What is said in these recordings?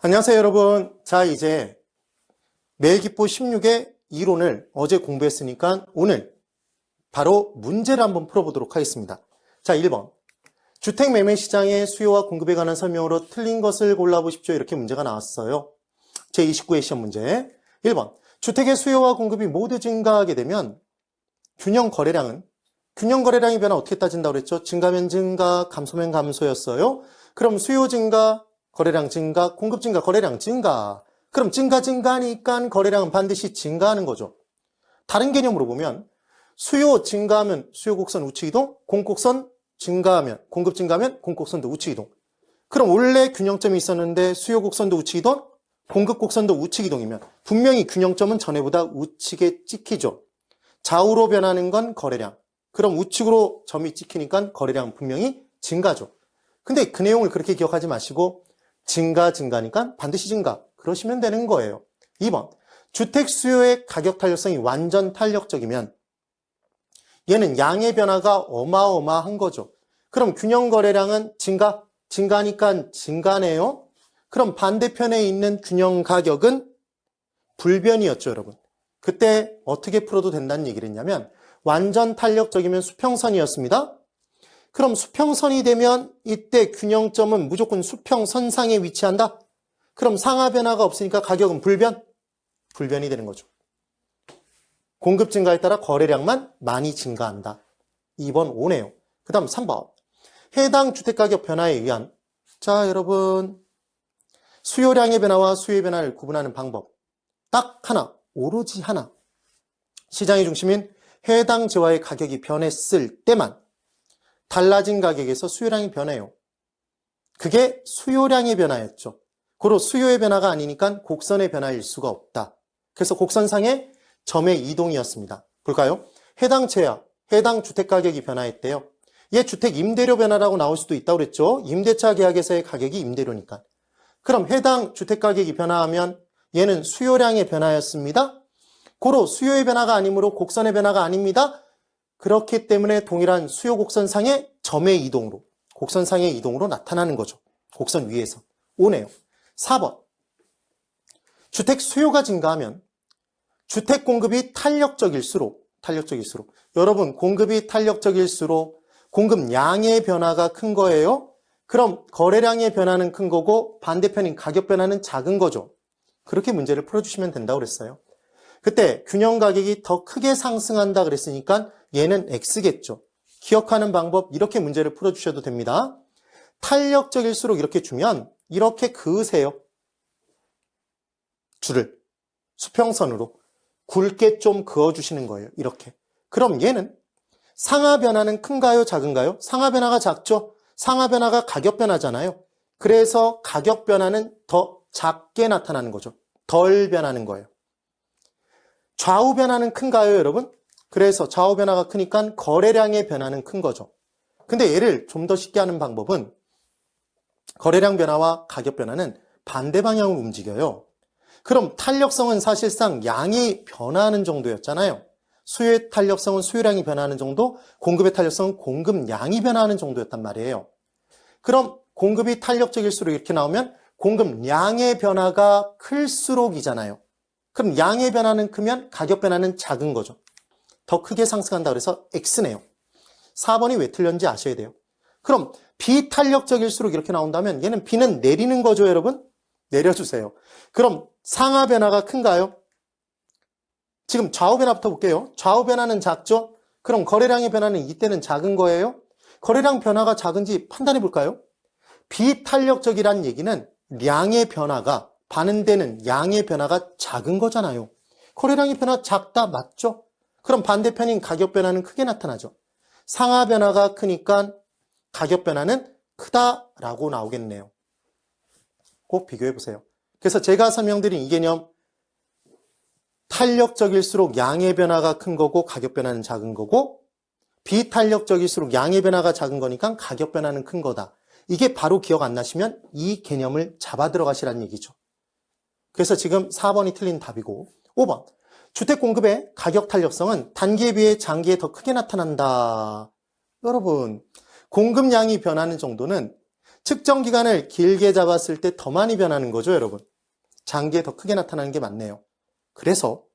안녕하세요, 여러분. 자, 이제 매일기보 16의 이론을 어제 공부했으니까 오늘 바로 문제를 한번 풀어보도록 하겠습니다. 자, 1번. 주택 매매 시장의 수요와 공급에 관한 설명으로 틀린 것을 골라보십시오. 이렇게 문제가 나왔어요. 제29의 시험 문제. 1번. 주택의 수요와 공급이 모두 증가하게 되면 균형 거래량이 변화 어떻게 따진다고 그랬죠? 증가면 증가, 감소면 감소였어요. 그럼 수요 증가, 거래량 증가, 공급 증가, 거래량 증가. 그럼 증가하니까 거래량은 반드시 증가하는 거죠. 다른 개념으로 보면 수요 증가하면 수요 곡선 우측 이동, 공곡선 증가하면 공급 증가하면 공곡선도 우측 이동. 그럼 원래 균형점이 있었는데 수요 곡선도 우측 이동, 공급 곡선도 우측 이동이면 분명히 균형점은 전에보다 우측에 찍히죠. 좌우로 변하는 건 거래량. 그럼 우측으로 점이 찍히니까 거래량 분명히 증가죠. 근데 그 내용을 그렇게 기억하지 마시고 증가니까 반드시 증가. 그러시면 되는 거예요. 2번. 주택 수요의 가격 탄력성이 완전 탄력적이면 얘는 양의 변화가 어마어마한 거죠. 그럼 균형 거래량은 증가하니까 증가네요. 그럼 반대편에 있는 균형 가격은 불변이었죠, 여러분. 그때 어떻게 풀어도 된다는 얘기를 했냐면 완전 탄력적이면 수평선이었습니다. 그럼 수평선이 되면 이때 균형점은 무조건 수평선상에 위치한다? 그럼 상하 변화가 없으니까 가격은 불변이 되는 거죠. 공급 증가에 따라 거래량만 많이 증가한다. 2번 5네요. 그 다음 3번. 해당 주택가격 변화에 의한 자 여러분 수요량의 변화와 수요의 변화를 구분하는 방법 딱 하나, 오로지 하나. 시장의 중심인 해당 재화의 가격이 변했을 때만 달라진 가격에서 수요량이 변해요. 그게 수요량의 변화였죠. 고로 수요의 변화가 아니니까 곡선의 변화일 수가 없다. 그래서 곡선상의 점의 이동이었습니다. 볼까요? 해당 재화, 해당 주택 가격이 변화했대요. 얘 주택 임대료 변화라고 나올 수도 있다고 그랬죠. 임대차 계약에서의 가격이 임대료니까. 그럼 해당 주택 가격이 변화하면 얘는 수요량의 변화였습니다. 고로 수요의 변화가 아니므로 곡선의 변화가 아닙니다. 그렇기 때문에 동일한 수요 곡선상의 점의 이동으로, 곡선상의 이동으로 나타나는 거죠. 곡선 위에서. 5네요. 4번. 주택 수요가 증가하면 주택 공급이 탄력적일수록 여러분 공급이 탄력적일수록 공급 양의 변화가 큰 거예요. 그럼 거래량의 변화는 큰 거고 반대편인 가격 변화는 작은 거죠. 그렇게 문제를 풀어주시면 된다고 그랬어요. 그때 균형 가격이 더 크게 상승한다 그랬으니까 얘는 X겠죠. 기억하는 방법 이렇게 문제를 풀어주셔도 됩니다. 탄력적일수록 이렇게 주면 이렇게 그으세요. 줄을 수평선으로 굵게 좀 그어주시는 거예요. 이렇게. 그럼 얘는 상하 변화는 큰가요? 작은가요? 상하 변화가 작죠? 상하 변화가 가격 변화잖아요. 그래서 가격 변화는 더 작게 나타나는 거죠. 덜 변하는 거예요. 좌우 변화는 큰가요, 여러분? 그래서 좌우 변화가 크니까 거래량의 변화는 큰 거죠. 근데 얘를 좀 더 쉽게 하는 방법은 거래량 변화와 가격 변화는 반대 방향으로 움직여요. 그럼 탄력성은 사실상 양이 변화하는 정도였잖아요. 수요의 탄력성은 수요량이 변화하는 정도, 공급의 탄력성은 공급량이 변화하는 정도였단 말이에요. 그럼 공급이 탄력적일수록 이렇게 나오면 공급량의 변화가 클수록이잖아요. 그럼 양의 변화는 크면 가격 변화는 작은 거죠. 더 크게 상승한다 그래서 X네요. 4번이 왜 틀렸는지 아셔야 돼요. 그럼 비탄력적일수록 이렇게 나온다면 얘는 B는 내리는 거죠, 여러분? 내려주세요. 그럼 상하 변화가 큰가요? 지금 좌우 변화부터 볼게요. 좌우 변화는 작죠? 그럼 거래량의 변화는 이때는 작은 거예요? 거래량 변화가 작은지 판단해 볼까요? 비탄력적이라는 얘기는 량의 변화가 반응되는 양의 변화가 작은 거잖아요. 거래량의 변화 작다 맞죠? 그럼 반대편인 가격 변화는 크게 나타나죠. 상하 변화가 크니까 가격 변화는 크다라고 나오겠네요. 꼭 비교해 보세요. 그래서 제가 설명드린 이 개념 탄력적일수록 양의 변화가 큰 거고 가격 변화는 작은 거고 비탄력적일수록 양의 변화가 작은 거니까 가격 변화는 큰 거다. 이게 바로 기억 안 나시면 이 개념을 잡아 들어가시라는 얘기죠. 그래서 지금 4번이 틀린 답이고 5번 주택 공급의 가격 탄력성은 단기에 비해 장기에 더 크게 나타난다. 여러분 공급량이 변하는 정도는 측정 기간을 길게 잡았을 때 더 많이 변하는 거죠, 여러분. 장기에 더 크게 나타나는 게 맞네요. 그래서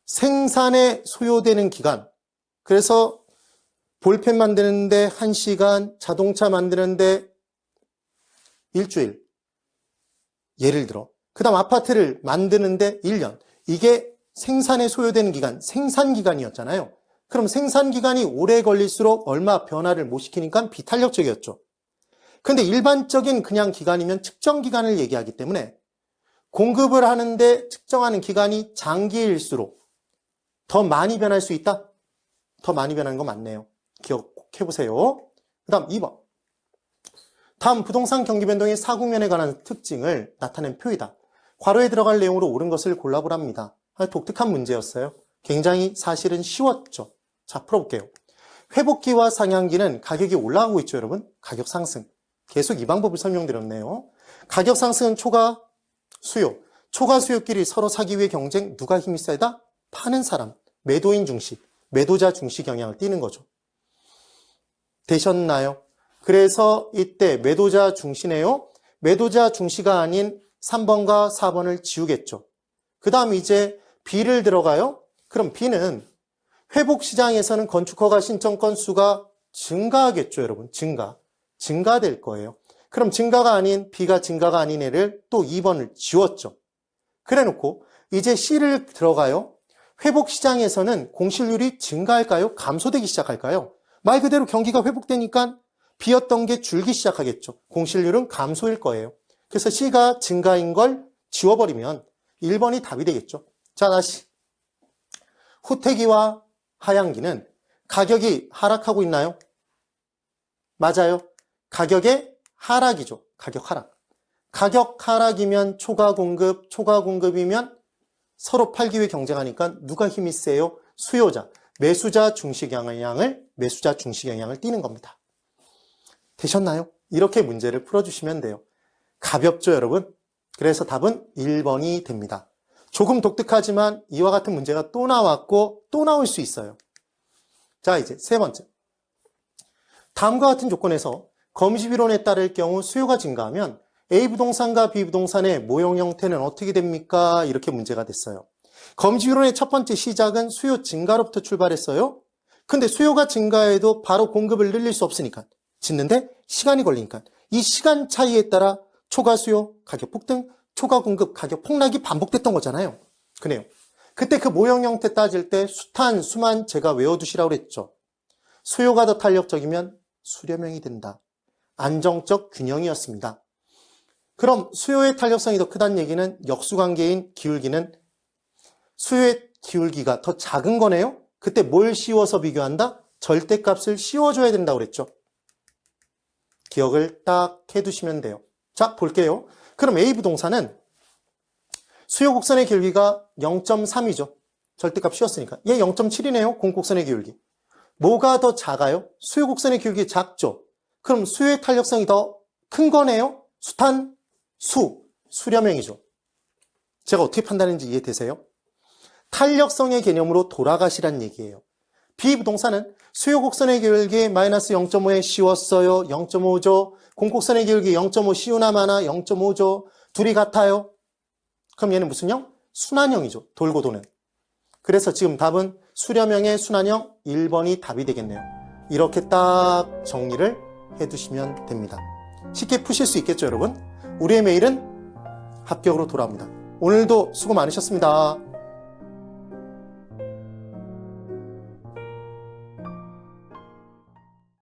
생산에 소요되는 기간, 그래서 볼펜 만드는데 1시간, 자동차 만드는데 일주일, 예를 들어 그 다음 아파트를 만드는데 1년, 이게 생산에 소요되는 기간, 생산 기간이었잖아요. 그럼 생산 기간이 오래 걸릴수록 얼마 변화를 못 시키니까 비탄력적이었죠. 근데 일반적인 그냥 기간이면 측정 기간을 얘기하기 때문에 공급을 하는데 측정하는 기간이 장기일수록 더 많이 변할 수 있다? 더 많이 변하는 거 맞네요. 기억 꼭 해보세요. 그 다음 2번. 다음 부동산 경기 변동의 사국면에 관한 특징을 나타낸 표이다. 괄호에 들어갈 내용으로 옳은 것을 골라보랍니다. 독특한 문제였어요. 굉장히 사실은 쉬웠죠. 자, 풀어볼게요. 회복기와 상향기는 가격이 올라가고 있죠, 여러분. 가격 상승. 계속 이 방법을 설명드렸네요. 가격 상승은 초과 수요. 초과 수요끼리 서로 사기 위해 경쟁. 누가 힘이 세다? 파는 사람. 매도인 중시. 매도자 중시 경향을 띠는 거죠. 되셨나요? 그래서 이때 매도자 중시네요. 매도자 중시가 아닌 3번과 4번을 지우겠죠. 그 다음 이제 B를 들어가요. 그럼 B는 회복시장에서는 건축허가 신청 건수가 증가하겠죠, 여러분. 증가될 거예요. 그럼 증가가 아닌 B가 증가가 아닌 애를 또 2번을 지웠죠. 그래 놓고 이제 C를 들어가요. 회복시장에서는 공실률이 증가할까요? 감소되기 시작할까요? 말 그대로 경기가 회복되니까 비었던 게 줄기 시작하겠죠. 공실률은 감소일 거예요. 그래서 C가 증가인 걸 지워버리면 1번이 답이 되겠죠. 자, 다시. 후퇴기와 하향기는 가격이 하락하고 있나요? 맞아요. 가격의 하락이죠. 가격 하락. 가격 하락이면 초과 공급이면 서로 팔기 위해 경쟁하니까 누가 힘이 세요? 수요자. 매수자 중시 경향을 띠는 겁니다. 되셨나요? 이렇게 문제를 풀어주시면 돼요. 가볍죠, 여러분? 그래서 답은 1번이 됩니다. 조금 독특하지만 이와 같은 문제가 또 나왔고 또 나올 수 있어요. 자, 이제 세 번째. 다음과 같은 조건에서 거미집 이론에 따를 경우 수요가 증가하면 A 부동산과 B 부동산의 모형 형태는 어떻게 됩니까? 이렇게 문제가 됐어요. 거미집 이론의 첫 번째 시작은 수요 증가로부터 출발했어요. 근데 수요가 증가해도 바로 공급을 늘릴 수 없으니까 짓는데 시간이 걸리니까 이 시간 차이에 따라 초과 수요, 가격 폭등, 초과 공급, 가격 폭락이 반복됐던 거잖아요. 그래요. 그때 그 모형 형태 따질 때 수탄, 수만 제가 외워두시라고 그랬죠. 수요가 더 탄력적이면 수렴형이 된다. 안정적 균형이었습니다. 그럼 수요의 탄력성이 더 크다는 얘기는 역수관계인 기울기는 수요의 기울기가 더 작은 거네요. 그때 뭘 씌워서 비교한다? 절대값을 씌워줘야 된다고 그랬죠. 기억을 딱 해두시면 돼요. 자, 볼게요. 그럼 A 부동산은 수요 곡선의 기울기가 0.3이죠. 절대값 씌웠으니까. 얘 0.7이네요. 공곡선의 기울기. 뭐가 더 작아요? 수요 곡선의 기울기 작죠. 그럼 수요의 탄력성이 더 큰 거네요. 수탄, 수렴형이죠. 제가 어떻게 판단했는지 이해되세요? 탄력성의 개념으로 돌아가시란 얘기예요. B 부동산은 수요 곡선의 기울기 마이너스 0.5에 씌웠어요. 0.5죠. 공곡선의 기울기 0.5 씌우나 마나 0.5죠. 둘이 같아요. 그럼 얘는 무슨 형? 순환형이죠. 돌고 도는. 그래서 지금 답은 수렴형의 순환형 1번이 답이 되겠네요. 이렇게 딱 정리를 해두시면 됩니다. 쉽게 푸실 수 있겠죠, 여러분? 우리의 매일은 합격으로 돌아옵니다. 오늘도 수고 많으셨습니다.